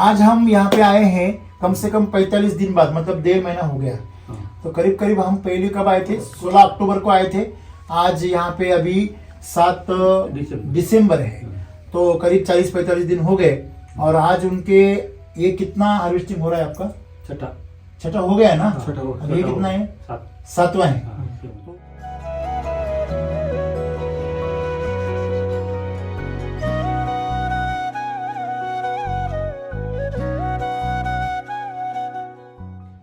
आज हम यहाँ पे आए हैं कम से कम 45 दिन बाद, मतलब 1.5 महीना हो गया। तो करीब करीब हम पहले कब आए थे, 16 अक्टूबर को आए थे। आज यहाँ पे अभी 7 दिसंबर है, तो करीब 40-45 दिन हो गए। और आज उनके ये कितना हार्वेस्टिंग हो रहा है आपका? छठा हो गया है ना? अब ये कितना है? 7वां है।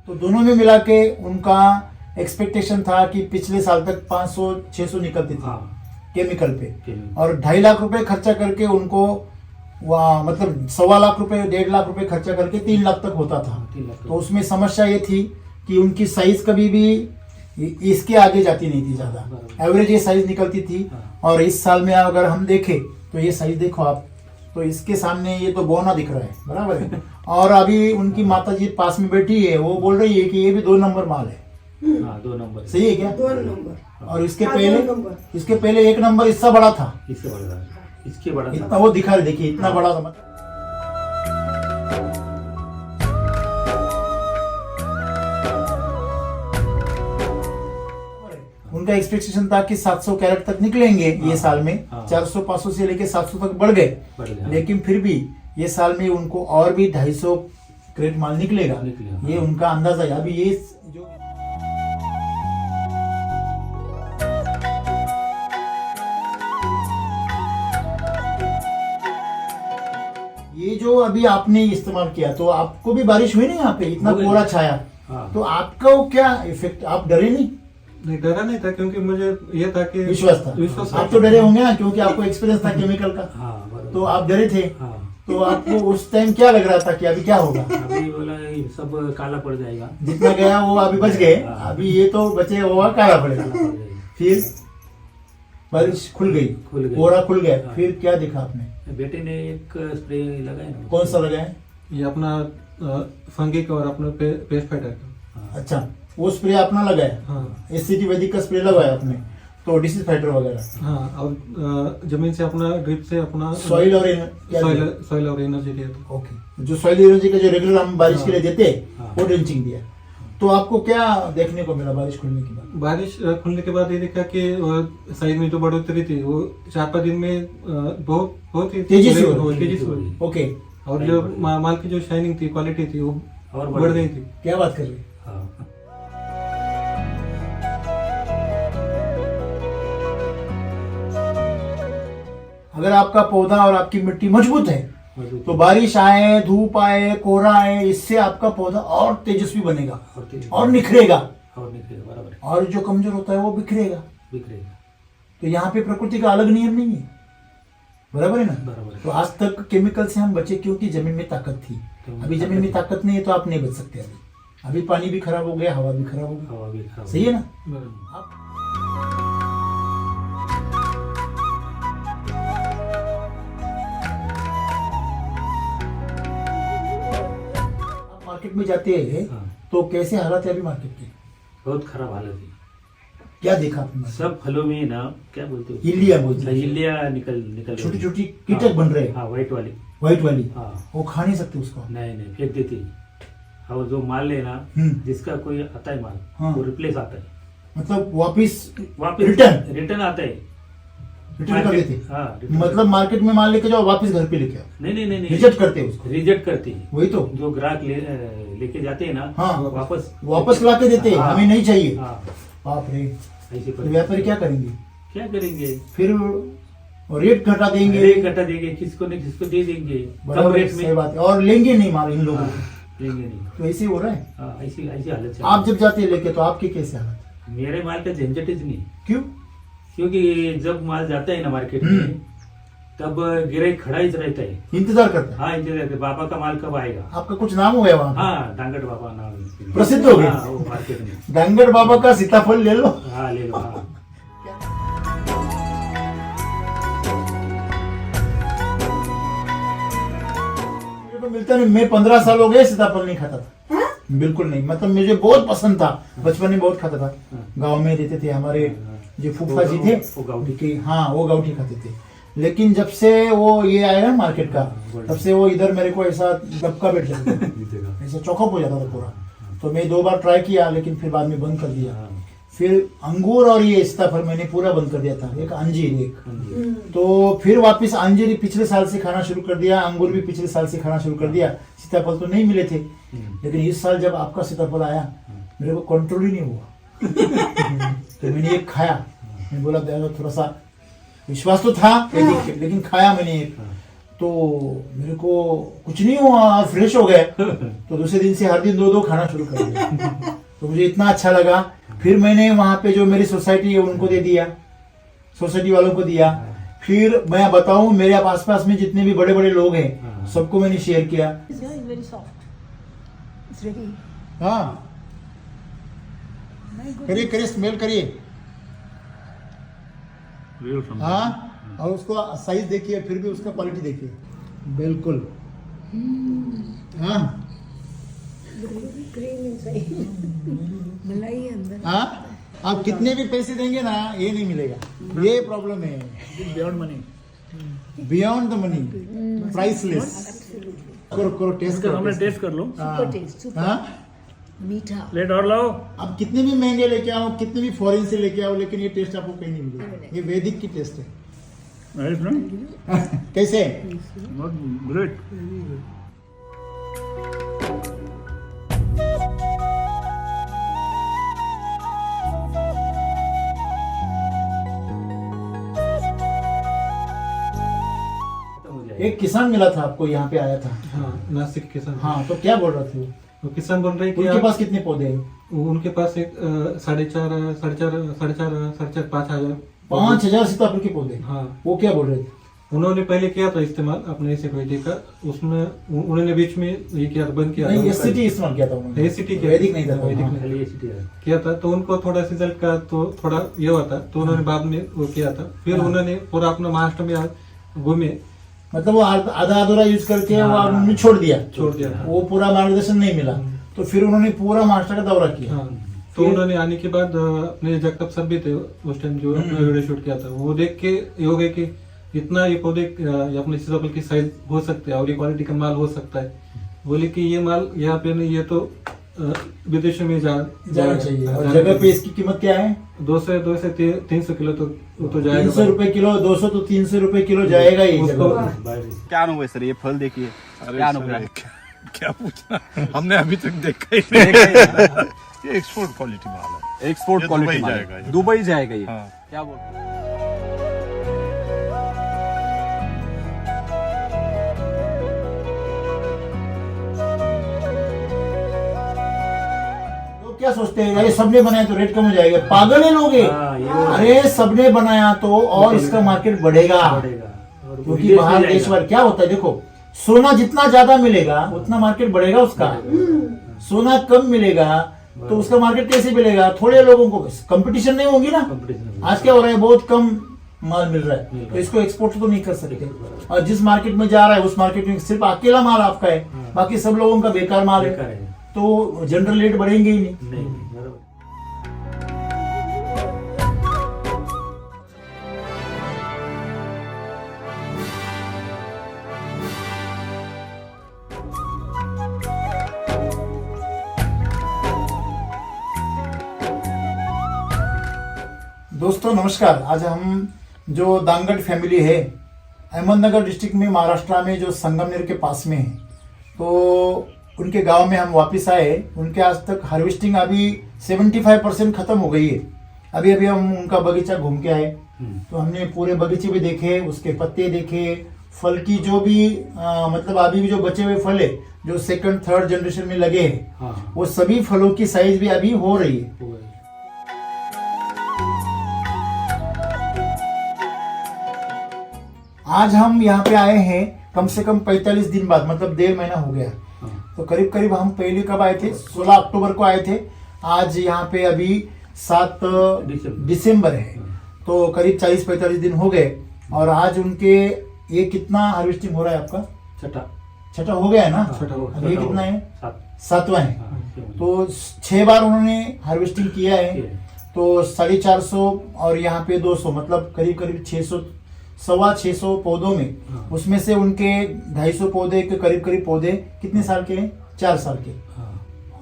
तो दोनों में मिला के उनका एक्सपेक्टेशन था कि पिछले साल तक 500-600 निकलती थी केमिकल पे, और 2.5 लाख रुपए खर्चा करके उनको वहाँ मतलब 1.25 लाख रुपए 1.5 लाख रुपए खर्चा करके 3 लाख तक होता था। तो उसमें समस्या ये थी कि उनकी साइज कभी भी इसके आगे जाती नहीं थी, ज्यादा एवरेज ये साइज निकलती थी। और इस साल में अगर हम देखें तो ये साइज देखो आप, तो इसके सामने ये तो बौना दिख रहा है, बराबर है। और अभी उनकी माता जी पास में बैठी है, वो बोल रही है कि ये भी 2 नंबर माल है। 2 नंबर सही है क्या? 2 नंबर। और इसके पहले 1 नंबर इससे बड़ा था, इसके बड़ा इतना वो दिखा रहे, देखिए इतना बड़ा था। उनका एक्सपेक्टेशन था कि 700 कैरेट तक निकलेंगे ये साल में। 400-500 से लेके 700 तक बढ़ गए, लेकिन फिर भी ये साल में उनको और भी 250 कैरेट माल निकलेगा, ये उनका अंदाजा है। अभी ये जो अभी आपने इस्तेमाल किया, तो आपको भी बारिश हुई नहीं यहाँ पे, इतना कोहरा छाया, तो आपका वो क्या इफेक्ट, आप डरे नहीं? नहीं, डरा नहीं था, क्योंकि मुझे ये था कि विश्वास था। आप तो डरे होंगे ना, क्योंकि आपको एक्सपीरियंस था केमिकल का। तो आप डरे थे। तो आपको उस टाइम क्या लग रहा था कि अभी क्या होगा? अभी बोला सब काला पड़ जाएगा, जितना गया वो अभी बच गए, अभी ये तो बचे हुआ काला पड़ेगा। फिर बारिश खुल गई, कोहरा खुल गया, फिर क्या देखा आपने? बेटे ने एक स्प्रे लगाया ना। कौन सा लगाया? ये अपना फंगी का और अपना पेस्ट फाइटर का। अच्छा, वो स्प्रे अपना लगाया? एससीटी वैदिक का स्प्रे लगाया आपने, तो डिसीज फाइटर वगैरह। और जमीन से अपना ड्रिप से अपना सॉइल और एनर्जी दिया था। ओके, जो सॉइल एनर्जी का जो रेगुलर हम बारिश के लिए देते हैं, वो ड्रिंचिंग दिया। तो आपको क्या देखने को मिला बारिश खुलने के बाद? बारिश खुलने के बाद ये देखा कि साइज में जो बढ़ोतरी थी वो 4-5 दिन में बहुत ही तेजी से हुई। ओके, और जो माल की जो शाइनिंग थी, क्वालिटी थी, वो बढ़ गई थी। क्या बात कर रहे हैं? अगर आपका पौधा और आपकी मिट्टी मजबूत है, तो बारिश आए, धूप आए, कोहरा आए, इससे आपका पौधा और तेजस्वी बनेगा और निखरेगा। बराबर। और जो कमजोर होता है वो बिखरेगा। तो यहाँ पे प्रकृति का अलग नियम नहीं है, बराबर है ना? बराबर। तो आज तक केमिकल से हम बचे क्योंकि जमीन में ताकत थी। अभी जमीन में ताकत नहीं है तो आप नहीं बच सकते। अभी पानी भी खराब हो गया, हवा भी खराब हो गई, सही है ना? मार्केट में जाते हैं तो कैसे हालत है अभी मार्केट की? बहुत खराब हालत है। क्या देखा आपने? सब फलों में ना, क्या बोलते हो, इल्लिया बोलते हैं। इल्लिया निकल छोटी छोटी कीटक बन रहे हैं। व्हाइट वाली। वो खा नहीं सकते उसको? नहीं, फेंक देती। और जो माल है ना, जिसका कोई आता है माल, वो रिप्लेस आता है, मतलब वापिस रिटर्न आता है, रिटर्न कर देते। मतलब मार्केट में माल लेके जाओ, वापस घर पे लेके आओ। नहीं, रिजेक्ट करते हैं उसको। रिजेक्ट करते हैं। वही तो, जो ग्राहक लेके जाते हैं ना, वापस ला के देते हैं, हमें नहीं चाहिए। बाप रे, ऐसे तो व्यापारी क्या करेंगे? फिर रेट घटा देंगे, किसको दे देंगे कम रेट में। बात है, और लेंगे नहीं माल इन लोगों को, लेंगे नहीं। तो ऐसे हो रहा है। ऐसी हालत है। आप जब जाते हैं लेके, तो आपकी कैसे हालत? मेरे माल का झंझट ही नहीं। क्यों? क्योंकि जब माल जाता है ना मार्केट में, तब गिराईक खड़ा ही रहता है, इंतजार करता है। हाँ, इंतजार करते, बाबा का माल कब आएगा। आपका कुछ नाम हो गया वहाँ? हाँ, दांगड़ बाबा नाम प्रसिद्ध हो गया मार्केट में। दांगड़ बाबा का सीताफल ले लो। हाँ, ले लो। हाँ, मिलता नहीं। मैं 15 साल हो गए सीताफल नहीं खाता था। बिल्कुल नहीं, मतलब मुझे बहुत पसंद था, बचपन में बहुत खाता था। गांव में रहते थे हमारे जो फूफा जी थे, वो गाउठी खाते थे। लेकिन जब से वो ये आया ना मार्केट का, तब से वो इधर मेरे को ऐसा दबका बैठ जाता था, ऐसा चौकअप हो जाता था पूरा। तो मैं 2 बार ट्राई किया, लेकिन फिर बाद में बंद कर दिया। फिर अंगूर और ये सीताफल मैंने पूरा बंद कर दिया था, एक अंजीर एक। तो फिर वापस अंजीर पिछले साल से खाना शुरू कर दिया, अंगूर भी पिछले साल से खाना शुरू कर दिया। सीताफल तो नहीं मिले थे, लेकिन इस साल जब आपका सीताफल आया मेरे को कंट्रोल ही नहीं हुआ। तो मैंने एक खाया, मैं बोला थोड़ा सा विश्वास तो था, लेकिन खाया मैंने एक, तो मेरे को कुछ नहीं हुआ, फ्रेश हो गए। तो दूसरे दिन से हर दिन 2-2 खाना शुरू कर दिया। तो मुझे इतना अच्छा लगा। फिर मैंने वहां पे जो मेरी सोसाइटी है उनको दे दिया, सोसाइटी वालों को दिया। फिर मैं बताऊं, मेरे आसपास में जितने भी बड़े बड़े लोग हैं सबको मैंने शेयर किया। very soft. It's very हाँ, very good. करिए करिए, स्मेल करिए। हाँ, और उसको साइज देखिए, फिर भी उसका क्वालिटी देखिए, बिल्कुल। हाँ Cream inside. मलाई अंदर. हाँ, आप कितने भी पैसे देंगे ना, ये नहीं मिलेगा। ये प्रॉब्लम है, beyond money, beyond the money, priceless. करो करो, टेस्ट करो, हमने टेस्ट कर लो। Super taste. Super. हाँ, मीठा. प्लेट और लाओ। आप कितने भी महंगे लेके आओ, कितने भी फॉरेन से लेके आओ, लेकिन ये टेस्ट आपको कहीं नहीं मिलेगा। ये वैदिक की टेस्ट है। कैसे? ग्रेट। एक किसान मिला था आपको, यहाँ पे आया था। हाँ, नासिक किसान। हाँ, तो क्या बोल रहे थे वो? वो किसान बोल रहे हैं कि उनके पास कितने पौधे हैं? उनके पास एक 4,500 5,000 सीताफल के पौधे। हाँ। वो क्या बोल रहे थे? उन्होंने पहले किया था इस्तेमाल अपने सिक्योरिटी का, उसमें उन्होंने बीच में ये किया था, बंद किया नहीं, था। एससीटी इस्तेमाल किया था उन्होंने। एससीटी किया, वैदिक नहीं था। वैदिक हाँ। नहीं। खाली एसिटी है। किया था, तो उनको थोड़ा रिजल्ट का तो थोड़ा ये हुआ था, तो उन्होंने बाद में वो किया था। फिर हाँ। उन्होंने पूरा अपना महाराष्ट्र में घूमे, मतलब वो आधा अधूरा यूज करके वो उन्होंने छोड़ दिया। छोड़ दिया। वो पूरा मार्गदर्शन नहीं मिला, तो फिर उन्होंने पूरा महाराष्ट्र का दौरा किया। हाँ, तो उन्होंने आने के बाद अपने जगताप सर भी थे उस टाइम जो अपना वीडियो शूट किया था, वो देख के ये हो गए कि इतना ये पौधे अपने सीताफल की साइज हो सकते हैं और ये क्वालिटी का माल हो सकता है। बोले कि ये माल यहाँ पे नहीं, ये तो विदेशों में जाना चाहिए। और जगह पे इसकी कीमत क्या है? 200 से 300 किलो तो जाएगा। 300 रुपए किलो, 200 तो 300 रुपए किलो जाएगा ही उसको- जगह पे। बाहर से। क्या अनुभव है सर, ये फल देखिए, क्या अनुभव है? क्या पूछना, हमने अभी तक देखा ही नहीं। ये एक्सपोर्ट क्वालिटी माल है। एक्सपोर्ट ये क्वालिटी दुबई माल जाएगा है। ये। दुबई जाएगा ये। हाँ। क्या बोल लोग क्या सोचते हैं, अरे सबने बनाया तो रेट कम हो जाएगा। पागल है लोग ये। हाँ, ये वो- अरे सबने बनाया तो और इसका मार्केट बढ़ेगा, बढ़ेगा। और क्योंकि विदेश में बाहर जाएगा। देश भर क्या होता है, देखो सोना जितना ज्यादा मिलेगा उतना मार्केट बढ़ेगा उसका। सोना कम मिलेगा तो उसका मार्केट कैसे मिलेगा? थोड़े लोगों को कंपटीशन नहीं होगी ना। Competition नहीं। आज क्या हो रहा है, बहुत कम माल मिल रहा मिल है, रहा तो इसको एक्सपोर्ट तो नहीं कर सकते। और जिस मार्केट में जा रहा है उस मार्केट में सिर्फ अकेला माल आपका है, बाकी सब लोगों का बेकार माल बेकार है, है। तो जनरल रेट बढ़ेंगे ही नहीं। नहीं, बराबर। दोस्तों नमस्कार। आज हम जो दांगड फैमिली है, अहमदनगर डिस्ट्रिक्ट में, महाराष्ट्र में, जो संगमनेर के पास में है, तो उनके गांव में हम वापस आए। उनके आज तक हार्वेस्टिंग अभी 75% खत्म हो गई है। अभी अभी हम उनका बगीचा घूम के आए, तो हमने पूरे बगीचे भी देखे, उसके पत्ते देखे, फल की जो भी मतलब अभी भी जो बचे हुए फल है, जो सेकंड थर्ड जनरेशन में लगे हैं, हाँ, वो सभी फलों की साइज भी अभी हो रही है। वो है। आज हम यहाँ पे आए हैं कम से कम 45 दिन बाद, मतलब 1.5 महीना हो गया। हाँ। तो करीब करीब हम पहले कब आए थे? 16 अक्टूबर को आए थे। आज यहाँ पे अभी 7 दिसंबर है, तो करीब 40-45 दिन हो गए। और आज उनके ये कितना हार्वेस्टिंग हो रहा है आपका? छठा हो गया है ना? छठा हो अब ये कितना है? सात। 7वां है। हाँ, तो 6 बार उन्होंने हार्वेस्टिंग किया है, किया है। तो 450 और यहाँ पे 200, मतलब करीब करीब 650 पौधों में हाँ। उसमें से उनके 250 पौधे के करीब करीब पौधे कितने साल के हैं? 4 साल के,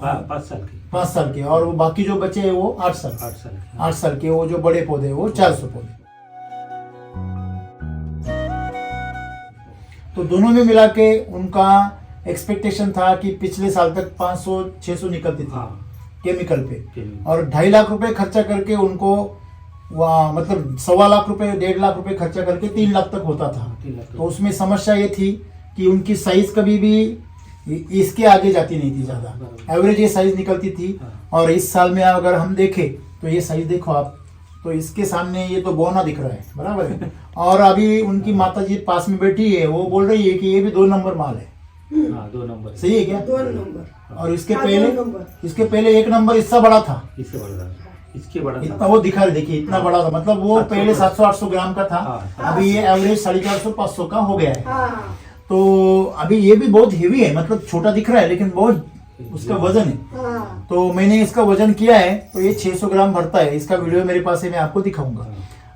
हाँ 5 साल की, 5 साल के, और वो बाकी जो बचे हैं वो 8 साल 8 साल की, 8 साल के, वो जो बड़े पौधे हैं वो 400 पौधे। तो दोनों में मिला के उनका एक्सपेक्टेशन था कि पिछले साल तक 500-600 निकलती थी हाँ केमिकल पे, केमिकल। और 2.5 लाख रुपए खर्चा करके उनको वहाँ मतलब 1.25 लाख रुपए 1.5 लाख रुपए खर्चा करके 3 लाख तक होता था। 3 लाख तो उसमें समस्या ये थी कि उनकी साइज कभी भी इसके आगे जाती नहीं थी ज्यादा, बराबर। एवरेज ये साइज निकलती थी। हाँ। और इस साल में अगर हम देखें तो ये साइज देखो आप, तो इसके सामने ये तो बौना दिख रहा है, बराबर है। और अभी उनकी माता जी पास में बैठी है, वो बोल रही है कि ये भी 2 नंबर माल है। हाँ 2 नंबर, सही है क्या? 2 नंबर। और इसके हाँ, पहले 2 नंबर। इसके पहले 1 नंबर इससे बड़ा था, इससे बड़ा था, इसके बड़ा इतना था। वो दिखा रहे, देखिए इतना बड़ा था, मतलब वो 700 पहले 700-800 ग्राम का था, हाँ। अभी ये एवरेज 450-500 का हो गया है। हाँ तो अभी ये भी बहुत हेवी है, मतलब छोटा दिख रहा है लेकिन बहुत उसका वजन है। हाँ तो मैंने इसका वजन किया है, तो ये 600 ग्राम भरता है। इसका वीडियो मेरे पास है, मैं आपको दिखाऊंगा।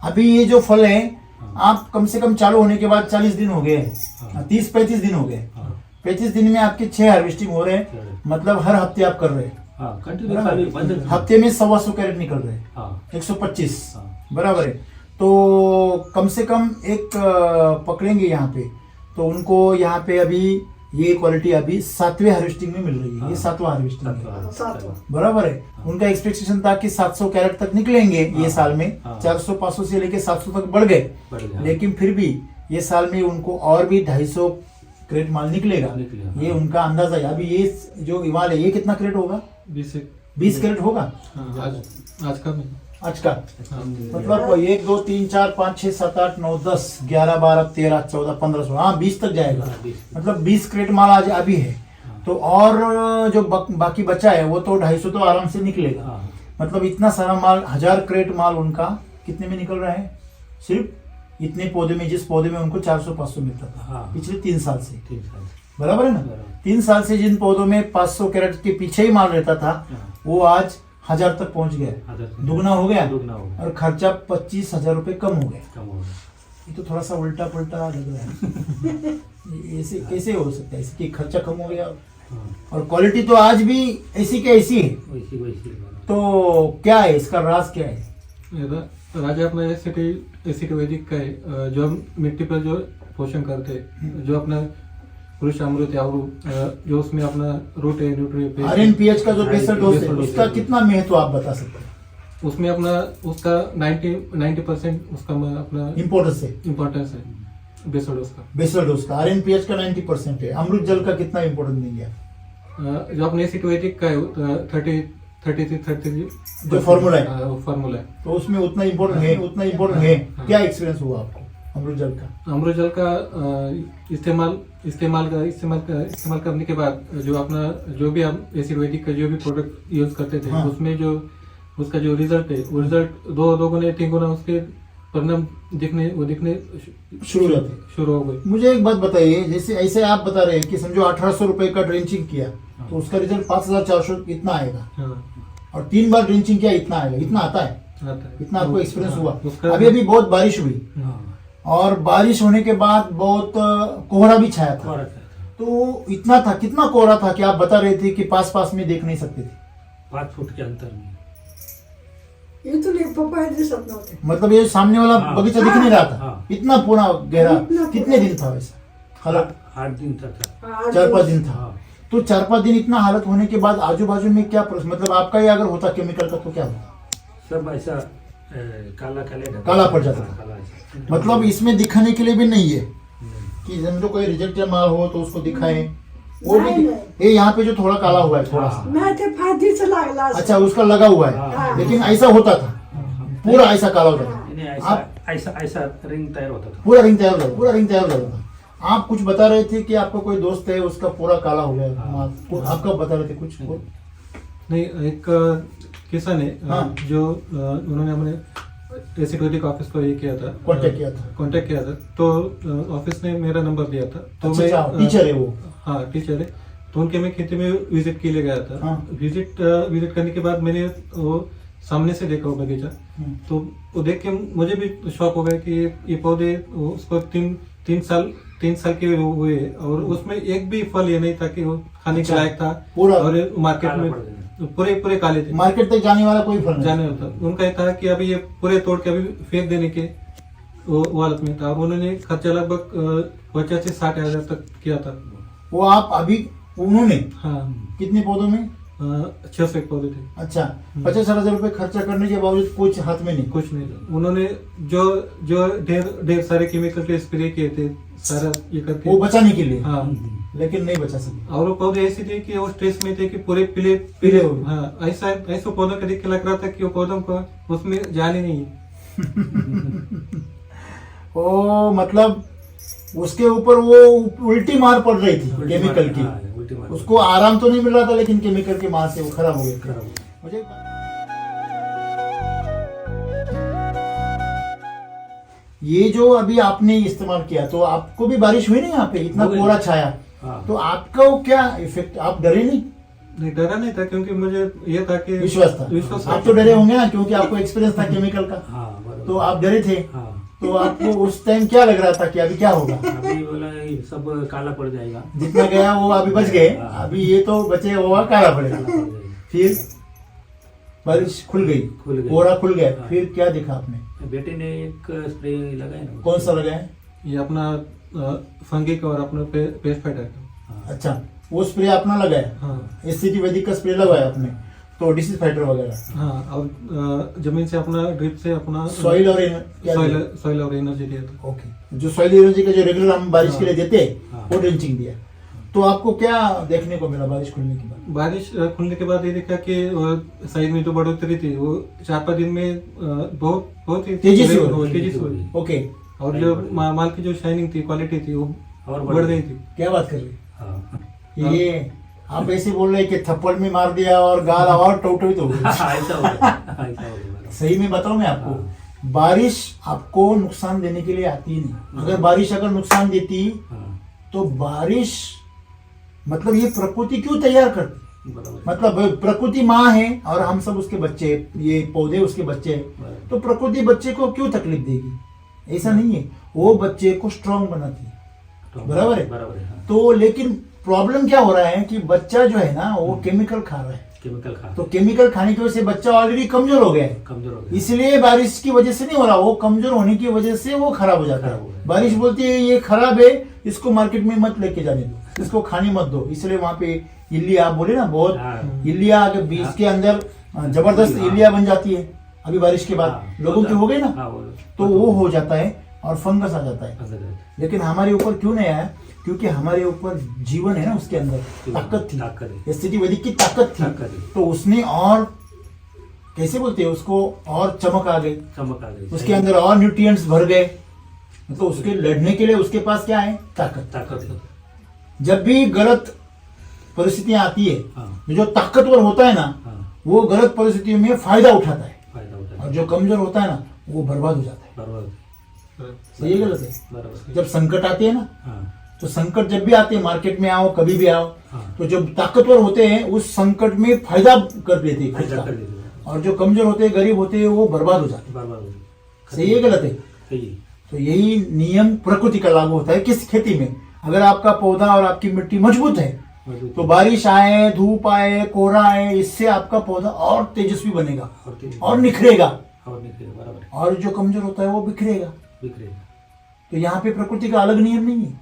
अभी ये जो फल है, आप कम से कम चालू होने के बाद 40 दिन हो गए हैं, 30-35 दिन हो गए। 35 दिन में आपके 6 हार्वेस्टिंग हो रहे हैं, मतलब हर हफ्ते आप कर रहे हैं। हाँ कंटिन्यू खाली बंद है। हफ्ते में 125 कैरेट निकल रहे हैं, हाँ 125, हाँ। बराबर है। तो कम से कम एक पकड़ेंगे यहाँ पे, तो उनको यहाँ पे अभी ये क्वालिटी अभी 7वें हार्वेस्टिंग में मिल रही है। हाँ। ये 7वां हार्वेस्टिंग है, सातवां। बराबर है। उनका एक्सपेक्टेशन था कि 700 कैरेट तक निकलेंगे ये हाँ। साल में, हाँ। 400-500 से लेके 700 तक बढ़ गए, बढ़ गया। लेकिन फिर भी ये साल में उनको और भी 250 कैरेट माल निकलेगा, निकलेगा। ये उनका अंदाजा है। अभी ये जो हिमाल है, ये कितना कैरेट होगा? 20 कैरेट होगा आज का नहीं। आज का। हाँ, मतलब 1 2 3 4 5 6 7 8 9 10 11 12 13 14 15 16, हाँ 20 तक जाएगा। हाँ, 20। मतलब 20 कैरेट माल आज अभी है। तो और जो बाकी बचा है वो तो 250 तो आराम से निकलेगा। हाँ मतलब इतना सारा माल, 1000 कैरेट माल उनका कितने में निकल रहा है? सिर्फ इतने पौधे में, जिस पौधे में उनको 400-500 मिलता था हाँ। पिछले 3 साल से, 3 साल। बराबर है ना? बराबर। 3 साल से जिन पौधों में 500 कैरेट के पीछे ही माल रहता था, हाँ। वो आज 1000 तक पहुंच गया, 1000 दुगना हो गया, दुगना हो गया। और खर्चा 25,000 रुपए कम हो गया। कम हो गया। ये तो थोड़ा सा उल्टा पुल्टा लग रहा है। ऐसे कैसे हो सकता है? इसकी खर्चा कम हो गया हाँ और क्वालिटी तो आज भी ऐसी की ऐसी है। वैसी वैसी बना। तो क्या है इसका राज, क्या है? राजा अपना एसिड वैदिक का है, जो हम मिट्टी पर जो पोषण करते हैं, जो अपना पुरुष अमृत या जो उसमें अपना रूट है, न्यूट्री आरएनपीएच का जो बेसल डोज है, बेसल डोज उसका है। कितना महत्व आप बता सकते हैं? उसमें अपना उसका 90% उसका अपना इम्पोर्टेंस है इम्पोर्टेंस है बेसल डोज का। बेसल डोज का आरएनपीएच का 90% है। अमृत जल का कितना इम्पोर्टेंस देंगे आप? जो अपने एसिड वैदिक का है 33 जो फॉर्मूला है, फार्मूला है। तो उसमें उतना इम्पोर्टेंट है, उतना इम्पोर्टेंट है। हाँ। क्या एक्सपीरियंस हुआ आपको अमृत जल का? अमृत जल का इस्तेमाल करने के बाद जो अपना जो भी हम एसिड वैदिक का जो भी प्रोडक्ट यूज करते थे, हाँ। उसमें जो उसका जो रिजल्ट है, वो रिजल्ट 2 गुना 3 गुना उसके परिणाम दिखने शुरू हो जाते। शुरू हो गए। मुझे एक बात बताइए, जैसे ऐसे आप बता रहे हैं कि समझो 1800 रुपए का ड्रेंचिंग किया, तो उसका रिजल्ट 5400 इतना आएगा, हाँ, और 3 बार ड्रेंचिंग किया इतना आएगा, इतना आता है? आता है। इतना आपको एक्सपीरियंस हुआ? उसका अभी बहुत बारिश हुई, हाँ, और बारिश होने के बाद बहुत कोहरा भी छाया था। कोहरा था। तो इतना था, कितना कोहरा था कि आप बता रहे थे कि पास में देख नहीं सकते थे? 5 फुट के अंतर में। ये तो नहीं पपाया दिसत नव्हते. मतलब ये सामने वाला हाँ। बगीचा दिख नहीं रहा था, हाँ। इतना पूरा गहरा। इतना कितने पूरा। दिन था वैसा हालत? 8 दिन तक था। 4-5 दिन था। हाँ। तो 4-5 दिन इतना हालत होने के बाद आजू बाजू में क्या मतलब आपका ही अगर होता केमिकल का तो क्या होता? सब ऐसा काला काला पड़ जाता था। काला ऐसा। मतलब इसमें दिखाने के लिए भी नहीं है कि समझो कोई रिजेक्टेड माल हो तो उसको दिखाएं, वो भी नहीं, ये यहाँ पे जो थोड़ा काला हुआ है थोड़ा सा, मैं ते फादीचं लागला असं. अच्छा उसका लगा हुआ है, हाँ। लेकिन ऐसा होता था, पूरा ऐसा काला होता था, नहीं, आप ऐसा ऐसा रिंग तैयार होता था। पूरा रिंग तैयार हो जाता, पूरा रिंग तैयार हो जाता था। आप कुछ बता रहे थे कि आपका कोई दोस्त है उसका पूरा काला हो गया हाँ। माल, आप कब बता रहे थे कुछ? नहीं, एक किसान है हाँ। जो उन्होंने अपने एसिड वैदिक ऑफिस को ये किया था, कांटेक्ट किया था। तो ऑफिस ने मेरा नंबर दिया था। तो अच्छा, टीचर है वो? हाँ, टीचर है। तो उनके मैं खेती में विजिट के लिए गया था। हाँ। विजिट करने के बाद मैंने वो सामने से देखा वो बगीचा, तो वो देख के मुझे भी शौक हो गया कि ये पौधे उसको तीन साल के हुए और उसमें एक भी फल ये नहीं था कि वो खाने के लायक था। पूरा और मार्केट काला में पड़ गया। पूरे काले थे, मार्केट तक जाने वाला कोई फल नहीं। जाने वाला था। उनका ये था कि अभी ये पूरे तोड़ के अभी फेंक देने के वो हालत में था। और उन्होंने खर्चा लगभग 50 से 60 हजार तक किया था। वो आप अभी उन्होंने हाँ, कितने पौधों में? 600 एक पौधे थे। अच्छा, 50,000 रुपए खर्चा करने के बावजूद कुछ हाथ में नहीं। कुछ नहीं था। उन्होंने जो ढेर सारे केमिकल के स्प्रे किए थे, सारा ये करके वो बचाने के लिए, हाँ। लेकिन नहीं बचा सके। और वो पौधे ऐसे थे कि वो स्ट्रेस में थे कि पूरे पीले पीले हो गए। हाँ, ऐसा पौधों को देख के लग रहा था कि वो पौधों को उसमें जान ही नहीं है। ओ मतलब उसके ऊपर वो उल्टी मार पड़ रही थी केमिकल की। हाँ, उल्टी मार। उसको आराम तो नहीं मिल रहा था, लेकिन केमिकल की मार से वो खराब हो गया। खराब हो गया। मुझे ये जो अभी आपने इस्तेमाल किया, तो आपको भी बारिश हुई नहीं यहाँ पे, इतना हो गई। कोहरा छाया, हाँ। तो आपका वो क्या इफेक्ट, आप डरे नहीं? नहीं, डरा नहीं था क्योंकि मुझे ये था कि विश्वास था। विश्वास आप तो डरे होंगे ना, क्योंकि आपको एक्सपीरियंस था केमिकल का, हाँ, बराबर। तो आप डरे थे। हाँ। तो आपको उस टाइम क्या लग रहा था कि अभी क्या होगा? अभी बोला ये सब काला पड़ जाएगा। जितना गया वो अभी बच गए, हाँ। अभी ये तो बचे हुआ काला पड़ेगा। काला पड़ जाएगा। फिर बारिश खुल गई, खुल गई। कोहरा खुल गया, हाँ। फिर क्या देखा आपने? बेटे ने एक स्प्रे लगाया ना। कौन सा लगाए? ये अपना फंगी का और अपना पेस्ट फाइटर का। हाँ। अच्छा, वो स्प्रे अपना लगाया, हाँ एससीटी वैदिक का स्प्रे लगाया आपने, तो डिसीज फाइटर वगैरह, हाँ। और जमीन से अपना ड्रिप से अपना सॉइल और क्या दिया? सॉइल और एनर्जी दिया था। ओके, जो सॉइल एनर्जी का जो रेगुलर हम बारिश के लिए देते हैं, हाँ। वो ड्रेंचिंग दिया। तो आपको क्या देखने को मिला बारिश खुलने के बाद? बारिश खुलने के बाद ये देखा कि साइज में जो बढ़ोतरी थी वो 4-5 दिन में बहुत ही तेजी से हो रही। तेजी से हो रही। ओके, और जो माल की जो शाइनिंग थी, क्वालिटी थी, वो और बढ़ गई थी। क्या बात कर रहे हाँ। हैं? ये आप ऐसे बोल रहे हैं कि थप्पड़ में मार दिया और गाल और टोटो तो ऐसा हो गया, ऐसा हो गया। सही में बताऊं मैं आपको, हाँ। बारिश आपको नुकसान देने के लिए आती ही नहीं। अगर बारिश अगर नुकसान देती, हाँ, तो बारिश मतलब ये प्रकृति क्यों तैयार करती? बराबर। मतलब प्रकृति माँ है और हम सब उसके बच्चे, ये पौधे उसके बच्चे हैं, बराबर। तो प्रकृति बच्चे को क्यों तकलीफ देगी? ऐसा नहीं है, वो बच्चे को स्ट्रांग बनाती है। बराबर है? बराबर है। हाँ। तो लेकिन प्रॉब्लम क्या हो रहा है कि बच्चा जो है ना, वो केमिकल खा रहा है। केमिकल खा तो केमिकल खाने की वजह से बच्चा ऑलरेडी कमजोर हो गया है। कमजोर हो गया। इसलिए बारिश की वजह से नहीं हो रहा, वो कमजोर होने की वजह से वो खराब हो जाता खराब हो है। गया। बारिश बोलती है ये खराब है, इसको मार्केट में मत लेके जाने दो, इसको खाने मत दो। इसलिए वहां पे इल्लिया, आप बोले ना बहुत, हाँ। इल्लिया अगर बीज के अंदर जबरदस्त हाँ। इल्लिया बन जाती है अभी बारिश के बाद। हाँ, लोगों की हो गई ना, हाँ, तो वो हो जाता है और फंगस आ जाता है। अंदर लेकिन हमारे ऊपर क्यों नहीं आया? क्योंकि हमारे ऊपर जीवन है ना, उसके अंदर ताकत थी, ताकत है। एससीटी वैदिक की ताकत थी। ताकत है। तो उसने और कैसे बोलते हैं उसको, और चमक आ गई, चमक आ गई। उसके अंदर और न्यूट्रिएंट्स भर गए। तो उसके लड़ने के लिए उसके पास क्या है? ताकत। ताकत है। जब भी गलत परिस्थितियां आती है, हाँ। जो ताकतवर होता है ना, हाँ, वो गलत परिस्थितियों में फायदा उठाता है, फायदा उठा और जो कमजोर होता है ना, वो बर्बाद हो जाता है। बराबर। सही है गलत है? बराबर। जब संकट आते हैं ना, हाँ, तो संकट जब भी आते हैं, मार्केट में आओ, कभी भी आओ, हाँ। तो जब ताकतवर होते हैं उस संकट में फायदा कर लेते हैं खुद फायदा का। कर देते हैं। और जो कमजोर होते हैं, गरीब होते हैं, वो बर्बाद हो जाते हैं। बराबर हो गई। सही है गलत है? सही है। तो यही नियम प्रकृति का लागू होता है किस खेती में। अगर आपका पौधा और आपकी मिट्टी मजबूत है, मजबूत तो बारिश आए, धूप आए, कोहरा आए, इससे आपका पौधा और तेजस्वी बनेगा और तेज- और निखरेगा। और निकले बराबर और जो कमजोर होता है वो बिखरेगा। बिखरेगा। तो यहाँ पे प्रकृति का अलग नियम नहीं है।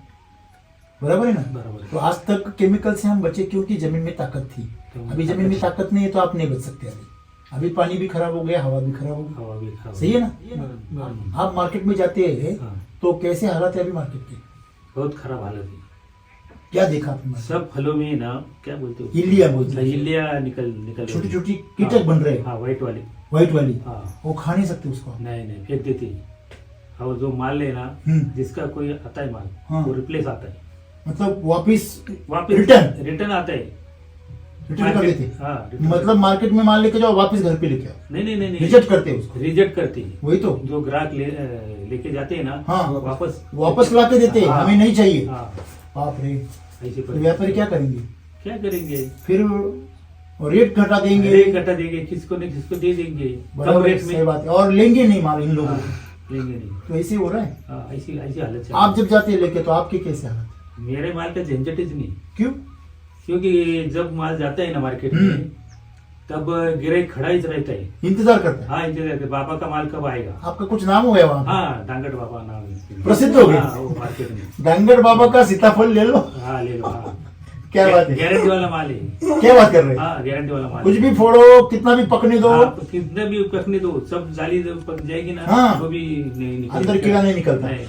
बराबर है ना? बराबर। तो आज तक केमिकल से हम बचे क्योंकि जमीन में ताकत थी। अभी जमीन में ताकत नहीं है तो आप नहीं बच सकते। अभी पानी भी खराब हो गया, हवा भी खराब हो गई। हवा भी खराब। सही है ना? बराबर। आप मार्केट में जाते हैं हाँ। तो कैसे हालत है अभी मार्केट की? बहुत खराब हालत है। क्या देखा आपने मार्केट? सब फलों में ना क्या बोलते हो, इल्लिया बोलते हैं। इल्लिया निकल छोटी छोटी कीटक बन रहे हैं, हाँ, व्हाइट वाली। व्हाइट वाली। हाँ। वो खा नहीं सकते उसको। नहीं नहीं, फेंक देती है। और जो माल लेना, जिसका कोई आता है माल, हाँ। वो रिप्लेस आता है, मतलब वापिस वापस रिटर्न रिटर्न आता है। रिटर्न कर देते। हाँ, return मतलब मार्केट में माल लेके जाओ, वापस घर पे लेके आओ। नहीं नहीं नहीं नहीं, रिजेक्ट करते हैं उसको। रिजेक्ट करती है। वही तो, जो ग्राहक लेके जाते हैं ना, हाँ। वापस ला के देते हैं, हाँ। हमें नहीं चाहिए। हाँ, बाप रे, ऐसे तो व्यापारी क्या करेंगे? क्या करेंगे? फिर और रेट घटा देंगे। रेट घटा देंगे, किसको नहीं किसको दे देंगे कम बराबर है, रेट सही में। बात है। और लेंगे नहीं माल इन लोगों को, लेंगे नहीं। तो ऐसे हो रहा है। हाँ, ऐसी ऐसी हालत है। आप जब जाते हैं लेके तो आपकी कैसे हालत? मेरे माल का झंझट ही नहीं, क्यों? क्योंकि जब माल जाता है ना मार्केट हम्म। में, तब गिराईक खड़ा ही रहता है। इंतजार करते हैं। हाँ, इंतजार करते, बाबा का माल कब आएगा। आपका कुछ नाम हो गया वहाँ पे? हाँ, डांगट बाबा नाम है इसके लिए। प्रसिद्ध हो गया। हाँ, वो मार्केट में। डांगड़ बाबा का सीताफल ले लो। हाँ, ले लो। हाँ, क्या बात है, गारंटी वाला माल है। क्या बात कर रहे हैं? हाँ, गारंटी वाला माल कुछ है। भी फोड़ो, कितना भी पकने दो, हाँ, कितने भी पकने दो, सब जाली जब पक जाएगी ना, हाँ। वो भी नहीं निकलेगा। अंदर कीड़ा नहीं निकलता। नहीं,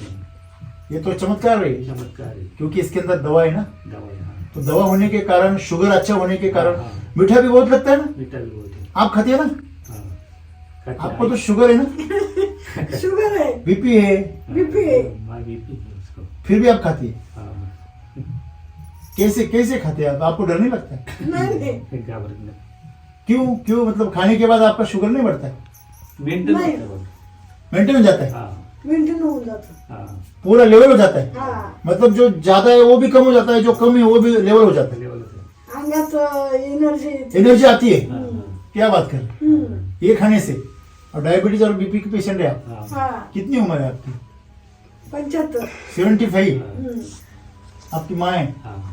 ये तो चमत्कार है, चमत्कार है। क्योंकि इसके अंदर दवा है ना। दवा है, हाँ। तो दवा होने के कारण, शुगर अच्छा होने के कारण हाँ, हाँ। मीठा भी बहुत लगता है ना। मीठा भी बहुत है। आप खाते हैं ना? हाँ, खाते आपको हैं। तो शुगर है ना, शुगर है, बीपी है, बीपी है। माँ बीपी है उसको। फिर भी आप खाती है। हाँ, कैसे कैसे खाते हैं आप? आपको डर नहीं लगता है? नहीं नहीं, फिर क्या बरत में क्यों क्यों? मतलब खाने के बाद आपका शुगर नहीं बढ़ता है? मेंटेन नहीं। होता है वो। मेंटेन हो जाता है, हाँ, मेंटेन हो जाता। हाँ, पूरा लेवल हो जाता है। हाँ, मतलब जो ज्यादा है वो भी कम हो जाता है, जो कम है वो भी लेवल हो जाता है। लेवल होता है। अंगात एनर्जी। एनर्जी आती है। हाँ, क्या बात कर रहे हैं? ये खाने से। और डायबिटीज और बीपी के पेशेंट है आप? हाँ, हाँ, कितनी उम्र है आपकी? 75। 75। आपकी माँ है। हाँ,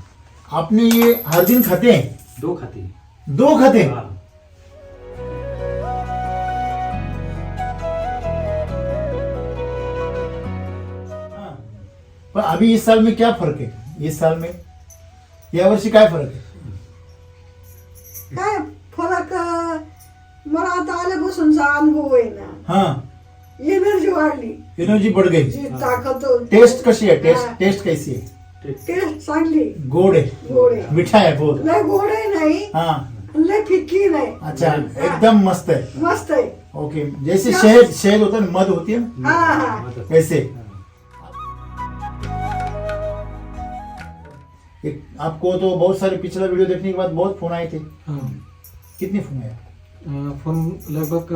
आपने ये हर दिन खाते हैं? 2 खाते हैं। 2 खाते हैं? हाँ, हाँ। पर अभी इस साल में क्या फर्क है? इस साल में या वर्षी काय फरक आहे? काय फरक मला आता आल्यापासूनचा अनुभव आहे ना, हाँ, एनर्जी वाढली, एनर्जी बढ़ गई। जी ताकद होती. टेस्ट कशी है? टेस्ट हाँ. टेस्ट कैसी है? टेस्ट चांगली, गोड है, गोड आहे, मीठा है बहुत? लय गोड आहे नाही, हाँ, लय फिक्की नाही, अच्छा, एकदम मस्त है। मस्त आहे. ओके, जैसे शहद शहद होता है ना, मध होती है ना, हाँ हाँ, मतलब- वैसे। एक आपको तो बहुत सारे पिछला वीडियो देखने के बाद बहुत फोन आए थे। हाँ। कितने फोन आए? फोन लगभग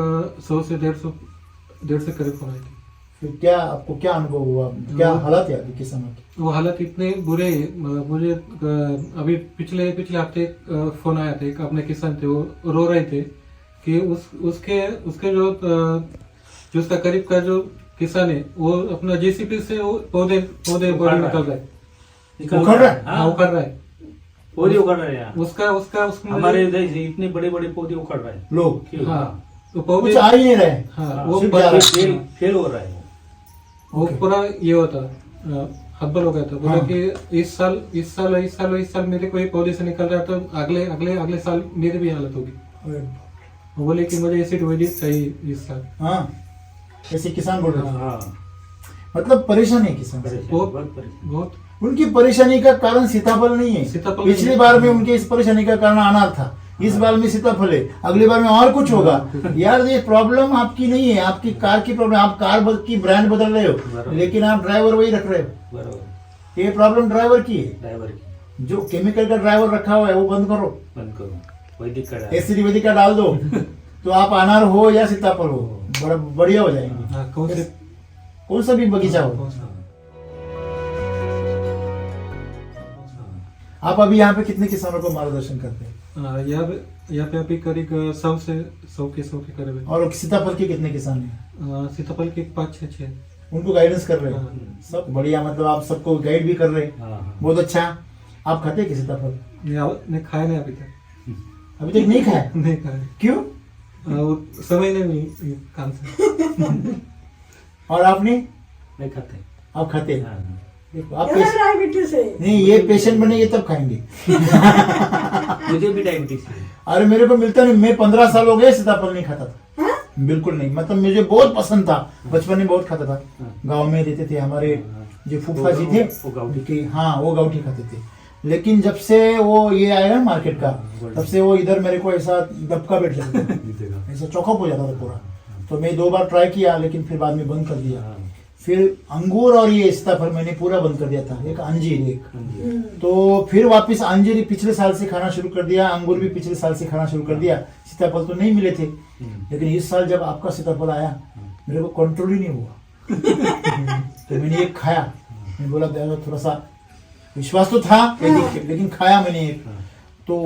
100 से 150 करीब फोन आए थे। फिर क्या आपको क्या अनुभव हुआ? क्या हालात है अभी के समय की? वो हालत इतने बुरे हैं, मुझे अभी पिछले हफ्ते फोन आया था, एक अपने किसान थे, वो रो रहे थे कि उसके जो उसका करीब का जो किसान है, वो अपना जेसीबी से वो पौधे बड़े निकल रहा है, उखड़ रहा है? हाँ उखड़ रहा है। पौधे उखड़ रहे हैं। उसमें हमारे इधर से इतने बड़े बड़े पौधे उखड़ रहे हैं। लोग क्यों? हाँ, तो कुछ पौधे आ ही नहीं रहे। हाँ, वो सिर्फ जा रहा है। फेल हो रहा है। वो Okay. पूरा ये होता हब्बल हो गया था। बोला हाँ। कि इस साल मेरे को ये पौधे से निकल रहा है, तो अगले साल मेरी भी हालत होगी। वो बोले कि मुझे एसिड वैदिक चाहिए इस साल। हाँ, ऐसे किसान बोल रहे थे। हाँ, मतलब परेशान है किसान। परेशान, बहुत- बहुत परेशान। बहुत उनकी परेशानी का कारण सीताफल नहीं है। सीताफल पिछली नहीं। बार में उनके इस परेशानी का कारण अनार था, इस बार में सीताफल है, अगली बार में और कुछ होगा। यार ये प्रॉब्लम आपकी नहीं है, आपकी कार की प्रॉब्लम। आप कार की ब्रांड बदल रहे हो, बराबर। लेकिन आप ड्राइवर वही रख रहे हो। बराबर, ये प्रॉब्लम ड्राइवर की है। ड्राइवर की जो केमिकल का ड्राइवर रखा हुआ है वो बंद करो, बंद करो, वैदिक का डाल। एसिड वैदिक का डाल दो, तो आप अनार हो या सीताफल हो, बड़ा बढ़िया हो जाएंगे। हाँ, कौन सा भी बगीचा हो। कौन सा? आप अभी यहाँ पे कितने किसानों को मार्गदर्शन करते हैं? यहाँ पे अभी करीब 100 के करीब है। और सीताफल के कितने किसान हैं? सीताफल के 5-6 उनको गाइडेंस कर रहे हो? हाँ। सब बढ़िया, मतलब आप सबको गाइड भी कर रहे हैं। हाँ, हाँ। बहुत अच्छा। आप खाते हैं कि सीताफल? ने खाया नहीं अभी तक। अभी तक नहीं खाया? नहीं खाया। क्यों? वो समय नहीं मिली काम से। और आपने? नहीं खाते। आप खाते हैं? हाँ, देखो आप याला डायबिटीज आहे. नहीं, ये पेशेंट बनेंगे तब खाएंगे। मुझे भी डायबिटीज है। अरे मेरे को मिलता नहीं, मैं 15 साल हो गए सीताफल नहीं खाता था। हाँ? बिल्कुल नहीं, मतलब मुझे बहुत पसंद था, बचपन में बहुत खाता था। हाँ। गांव में रहते थे हमारे जो फूफा जी थे, वो गाउटी। कि हाँ वो गाउठी खाते थे। लेकिन जब से वो ये आया ना मार्केट का, तब से वो इधर मेरे को ऐसा दबका बैठ जाता था, ऐसा चौकअप हो जाता था पूरा। तो मैं 2 बार ट्राई किया, लेकिन फिर बाद में बंद कर दिया। हाँ, फिर अंगूर और ये सीताफल मैंने पूरा बंद कर दिया था, एक अंजीर एक। हाँ जी। हम्म. तो फिर वापस अंजीर पिछले साल से खाना शुरू कर दिया, अंगूर भी पिछले साल से खाना शुरू कर दिया। सीताफल तो नहीं मिले थे, लेकिन इस साल जब आपका सीताफल आया, मेरे को कंट्रोल ही नहीं हुआ। तो मैंने एक खाया, मैं बोला थोड़ा सा विश्वास तो था, लेकिन खाया मैंने एक। तो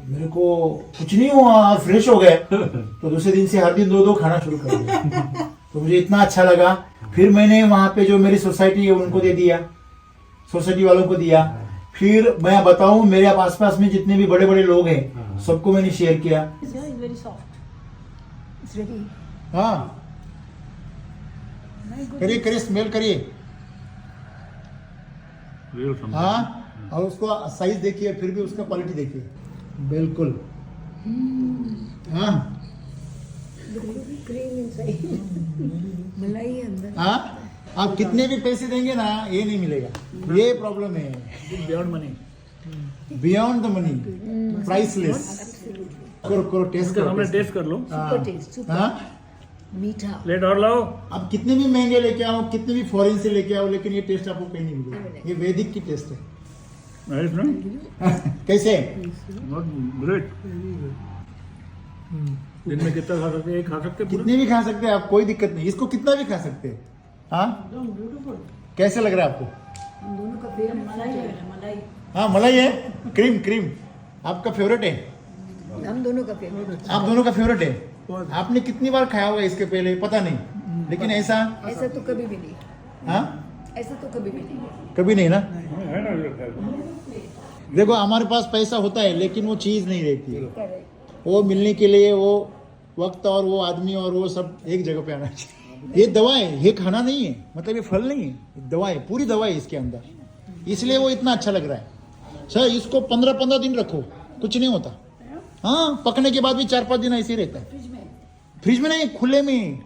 मेरे को कुछ नहीं हुआ, फ्रेश हो गए। तो दूसरे दिन से हर दिन 2-2 खाना शुरू कर दिया। तो मुझे इतना अच्छा लगा। फिर मैंने वहां पे जो मेरी सोसाइटी है उनको दे दिया, सोसाइटी वालों को दिया। फिर मैं बताऊं, मेरे आसपास में जितने भी बड़े बड़े लोग हैं सबको मैंने शेयर किया। हाँ, करिए करिए, स्मेल करिए। हाँ, और उसको साइज देखिए, फिर भी उसका क्वालिटी देखिए, बिल्कुल। हाँ मलाई है अंदर। हाँ, आप कितने भी पैसे देंगे ना, ये नहीं मिलेगा। ये प्रॉब्लम है, beyond money, beyond the money, priceless. करो करो, टेस्ट करो, हमने टेस्ट कर लो। सुपर टेस्ट, सुपर हाँ, मीठा। प्लेट और लाओ। आप कितने भी महंगे लेके आओ, कितने भी फॉरेन से लेके आओ, लेकिन ये टेस्ट आपको कहीं नहीं मिलेगा। ये वैदिक की टेस्ट है। कैसे? ग्रेट। दिन में कितना खा सकते हैं? एक खा सकते हैं पूरा? कितने भी खा सकते हैं आप, कोई दिक्कत नहीं। इसको कितना भी खा सकते हैं। हाँ, कैसे लग रहा है आपको? दोनों का फेवरेट मलाई है, मलाई। हाँ, मलाई है, क्रीम क्रीम आपका फेवरेट है। हम दोनों का फेवरेट। आप दोनों का फेवरेट है। आपने कितनी बार खाया होगा इसके पहले, पता नहीं, लेकिन ऐसा ऐसा तो कभी भी नहीं। हाँ, ऐसा तो कभी भी नहीं। कभी नहीं ना। है ना, ये खा लो। देखो, हमारे पास पैसा होता है लेकिन वो चीज़ नहीं रहती है। करेक्ट। वो मिलने के लिए वो वक्त और वो आदमी और वो सब एक जगह पे आना चाहिए। ये दवा है, ये खाना नहीं है, मतलब ये फल नहीं है, ये दवा है, पूरी दवा है इसके अंदर, इसलिए वो इतना अच्छा लग रहा है। सर, इसको 15-15 दिन रखो, कुछ नहीं होता। हाँ, पकने के बाद भी 4-5 दिन ऐसे ही रहता है। फ्रिज में नहीं, खुले में,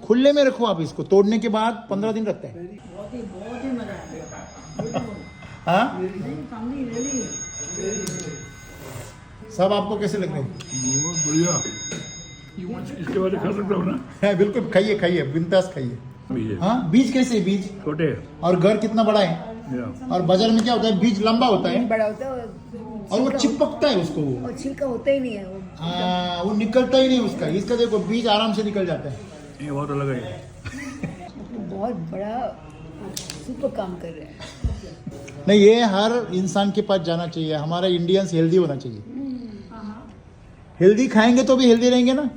खुले में रखो आप इसको। तोड़ने के बाद 15 दिन रखता है। बहुत ही मजा आया। हाँ, सब आपको कैसे लग रहे हैं? बहुत बढ़िया। इसके बाद खा सकता हूँ ना? हाँ, बिल्कुल, खाइए खाइए, बिंदास खाइए। बीज है। हाँ, बीज कैसे है? बीज छोटे। और घर कितना बड़ा है, या। और बाजार में क्या होता है, बीज लंबा होता है बड़ा होता है और वो चिपकता है उसको, और छिलका होता ही नहीं है वो। वो निकलता ही नहीं उसका। इसका देखो, बीज आराम से निकल जाता है। ये बहुत अलग है। बहुत बड़ा सुपर काम कर रहे हैं। नहीं, ये हर इंसान के पास जाना चाहिए। हमारा इंडियंस हेल्दी होना चाहिए। हेल्दी खाएंगे तो भी हेल्दी रहेंगे ना,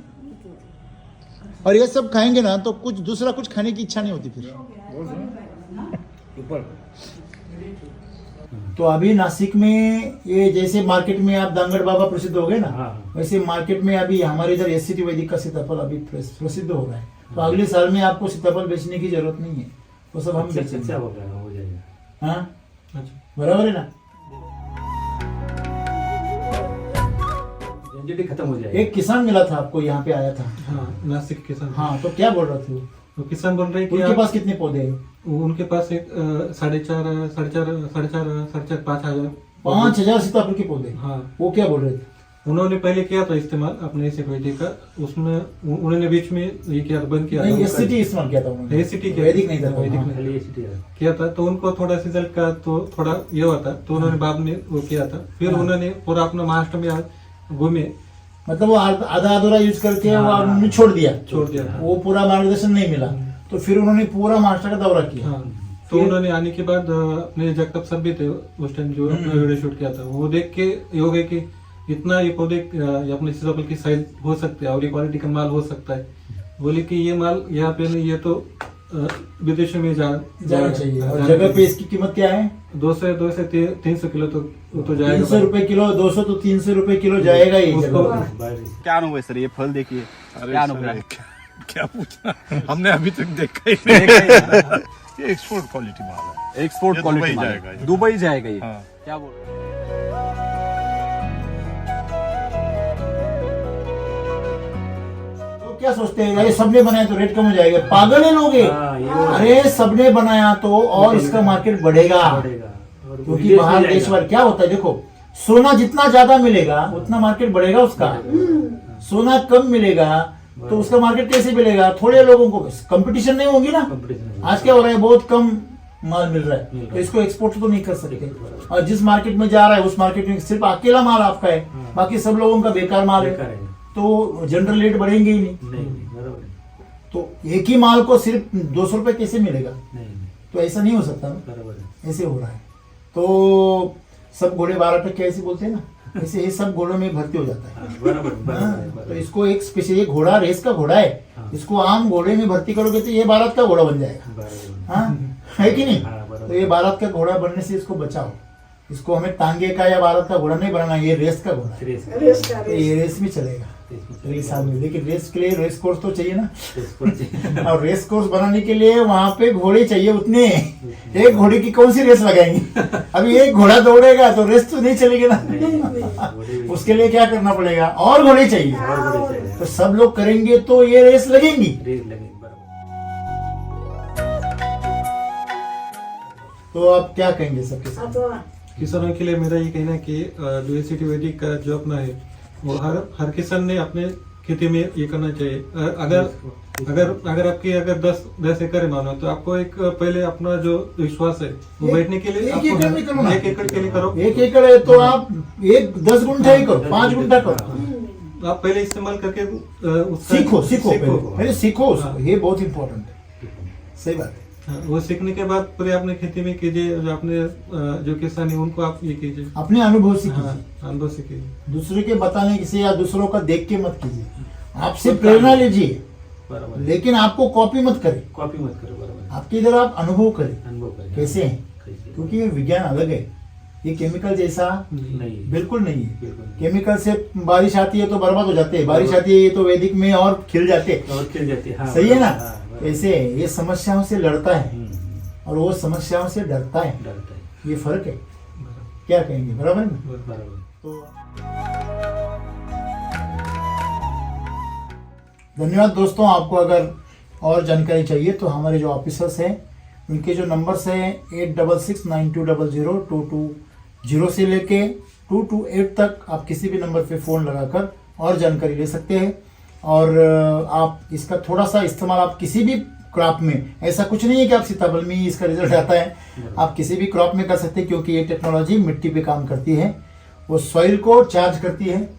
और ये सब खाएंगे ना तो कुछ दूसरा कुछ खाने की इच्छा नहीं होती फिर। ऊपर। तो अभी नासिक में ये जैसे मार्केट में आप दांगड़ बाबा प्रसिद्ध हो गए ना, हाँ। वैसे मार्केट में अभी हमारे इधर एससीटी वैदिक का सीताफल अभी प्रसिद्ध हो रहा है। तो अगले साल में आपको सीताफल बेचने की जरूरत नहीं है, वो सब हम अच्छा बेचेंगे। हो जाएगा, हो जाएगा। हाँ, अच्छा, बराबर है ना। झंझट ही खत्म हो जाएगा। एक किसान मिला था आपको, यहाँ पे आया था। हाँ, नासिक किसान। हाँ, तो क्या बोल रहे थे वो? तो किसान बोल रहे हैं कि उनके आप- पास कितने पौधे हैं? उनके पास एक 4,500 5,000 सीताफल के पौधे। हाँ, वो क्या बोल रहे थे? उन्होंने पहले किया था इस्तेमाल अपने एसिड वैदिक का। उसमें उन्होंने बीच में ये किया था, बंद किया नहीं, था। एससीटी इस्तेमाल किया था उन्होंने। एसिटी किया, वैदिक नहीं था। वैदिक हाँ। नहीं खाली एसिटी है। किया था। तो उनको थोड़ा सीजन का तो थोड़ा ये हुआ था, तो उन्होंने बाद में वो किया था। फिर हाँ। उन्होंने पूरा अपना महाराष्ट्र में घूमे, मतलब वो आधा अधूरा यूज करके वो हाँ। उन्होंने छोड़ दिया। छोड़ दिया था। वो पूरा मार्गदर्शन नहीं मिला, तो फिर उन्होंने पूरा महाराष्ट्र का दौरा किया। हाँ, तो उन्होंने आने के बाद अपने जगताप सर भी थे उस टाइम जो अपना वीडियो शूट किया था। वो देख के ये हो गए कि इतना ये पौधे ये अपने सीताफल की साइज हो सकते हैं और ये क्वालिटी का माल हो सकता है। बोले कि ये माल यहाँ पे नहीं, ये तो विदेशों में जाना चाहिए। और जगह पे इसकी कीमत क्या है? 200 से 300 किलो तो जाएगा। 300 रुपए किलो, 200 तो 300 रुपए किलो जाएगा ये उसको- जगह पे। बारिश। क्या अनुभव है सर, ये फल देखिए, अरे क्या सर, अनुभव है? क्या पूछना, हमने अभी तक देखा ही नहीं। ये एक्सपोर्ट क्वालिटी माल है। एक्सपोर्ट ये क्वालिटी दुबई माल जाएगा है। ये। दुबई जाएगा ये। हाँ। क्या बोल रहे हैं? तो क्या सोचते हैं, अरे सबने बनाया तो रेट कम हो जाएगा? पागल है लोग ये। हाँ, ये अरे सबने बनाया तो और इसका मार्केट बढ़ेगा, बढ़ेगा। और क्योंकि विदेश में बाहर जाएगा। देश भर क्या होता है, देखो, सोना जितना ज्यादा मिलेगा उतना मार्केट बढ़ेगा उसका। सोना कम मिलेगा तो उसका मार्केट कैसे मिलेगा? थोड़े लोगों को कंपटीशन नहीं होगी ना। कंपटीशन। आज क्या हो रहा है, बहुत कम माल मिल रहा मिल है, रहा तो इसको एक्सपोर्ट तो नहीं कर सकते। और जिस मार्केट में जा रहा है उस मार्केट में सिर्फ अकेला माल आपका है, बाकी सब लोगों का बेकार माल बेकार है, है। तो जनरल रेट बढ़ेंगे ही नहीं। नहीं, बराबर है। तो एक ही माल को सिर्फ 200 रुपए कैसे मिलेगा? नहीं, तो ऐसा नहीं हो सकता ना, बराबर है। ऐसे हो रहा है। तो सब घोड़े 12 टक्के ऐसे बोलते हैं ना। ऐसे ये सब घोड़ों में भर्ती हो जाता है। हाँ, बराबर बराबर हाँ, है, तो बराबर। इसको एक स्पेशल, ये घोड़ा रेस का घोड़ा है, हाँ। इसको आम घोड़े में भर्ती करोगे तो ये भारत का घोड़ा बन जाएगा। बराबर। हाँ, है कि नहीं? हाँ, बराबर। तो ये भारत का घोड़ा बनने से इसको बचाओ। इसको हमें टांगे का या भारत का घोड़ा नहीं बनाना, ये रेस का घोड़ा है। रेस रेस का तो ये रेस में चलेगा रेस साल में, लेकिन रेस के लिए रेस कोर्स तो चाहिए ना। में। और रेस कोर्स बनाने के लिए वहां पे घोड़े चाहिए उतने। एक घोड़े की कौन सी रेस लगाएंगे? अभी एक घोड़ा दौड़ेगा तो रेस तो नहीं चलेगी ना। उसके लिए क्या करना पड़ेगा? और घोड़े चाहिए। और बड़े चाहिए। तो सब लोग करेंगे तो ये रेस लगेंगी। रेस लगे बराबर। तो आप क्या कहेंगे सबके साथ? तो किसानों के लिए मेरा ये कहना है कि जो एसीटी वैदिक का जो अपना है वो हर किसान ने अपने खेती में ये करना चाहिए। अगर आपकी अगर 10 एकड़ है मानो, तो आपको एक पहले अपना जो विश्वास है वो बैठने के लिए एक एकड़ में करो ना। 1 एकड़ के लिए करो। 1 एकड़ है तो आप 10 गुंठा ही करो, 5 गुंठा करो। आप पहले इस्तेमाल करके उसका सीखो पहले सीखो उसको, हाँ। ये बहुत इंपॉर्टेंट है। सही बात है। हाँ, वो सीखने के बाद पूरे अपने खेती में कीजिए। जो अपने जो किसान है उनको आप ये कीजिए। अपने अनुभव से हाँ, कीजिए, अनुभव से कीजिए। दूसरे के बताने से या दूसरों का देख के मत कीजिए। आपसे प्रेरणा लीजिए, बराबर। लेकिन आपको कॉपी मत करें। कॉपी मत करो, बराबर। आपके इधर आप अनुभव करें अनुभव करें। कैसे हैं, कैसे? क्योंकि ये विज्ञान अलग है। ये केमिकल जैसा नहीं, बिल्कुल नहीं है। बिल्कुल नहीं। केमिकल से बारिश आती है तो बर्बाद हो जाते हैं, बारिश आती है ये तो वैदिक में और खिल जाते हैं। और खिल जाती है। हाँ, सही है ना? हाँ, बराबर। ऐसे ये समस्याओं से लड़ता है हम्म, और वो समस्याओं से डरता है। डरता है। ये फर्क है। क्या कहेंगे, बराबर है ना? बराबर। तो धन्यवाद दोस्तों। आपको अगर और जानकारी चाहिए तो हमारे जो ऑफिसर्स हैं उनके जो नंबर्स हैं 8662002220 से लेके 228 तक आप किसी भी नंबर पे फ़ोन लगाकर और जानकारी ले सकते हैं। और आप इसका थोड़ा सा इस्तेमाल आप किसी भी क्रॉप में, ऐसा कुछ नहीं है कि आप सीताफल में ही इसका रिजल्ट आता है, आप किसी भी क्रॉप में कर सकते हैं, क्योंकि ये टेक्नोलॉजी मिट्टी पे काम करती है। वो सॉइल को चार्ज करती है,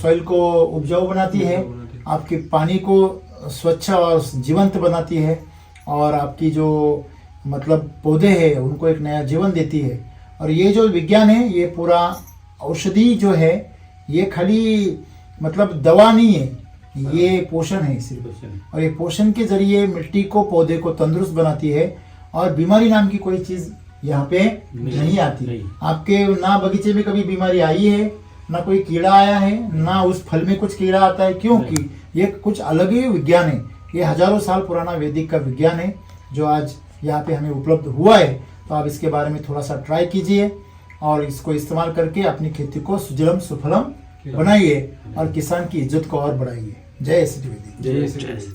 सॉइल को उपजाऊ बनाती है, आपके पानी को स्वच्छ और जीवंत बनाती है, और आपकी जो मतलब पौधे हैं उनको एक नया जीवन देती है। और ये जो विज्ञान है ये पूरा औषधि जो है, ये खाली मतलब दवा नहीं है, ये पोषण है सिर्फ। और ये पोषण के जरिए मिट्टी को, पौधे को तंदुरुस्त बनाती है। और बीमारी नाम की कोई चीज यहाँ पे नहीं आती। नहीं। आपके ना बगीचे में कभी बीमारी आई है, ना कोई कीड़ा आया है, ना उस फल में कुछ कीड़ा आता है, क्योंकि ये कुछ अलग ही विज्ञान है। ये हजारों साल पुराना वैदिक का विज्ञान है जो आज यहाँ पे हमें उपलब्ध हुआ है। तो आप इसके बारे में थोड़ा सा ट्राई कीजिए और इसको इस्तेमाल करके अपनी खेती को सुजलम सुफलम बनाइए और किसान की इज्जत को और बढ़ाइए। जय श्री वैदिक। जय श्री कृष्ण।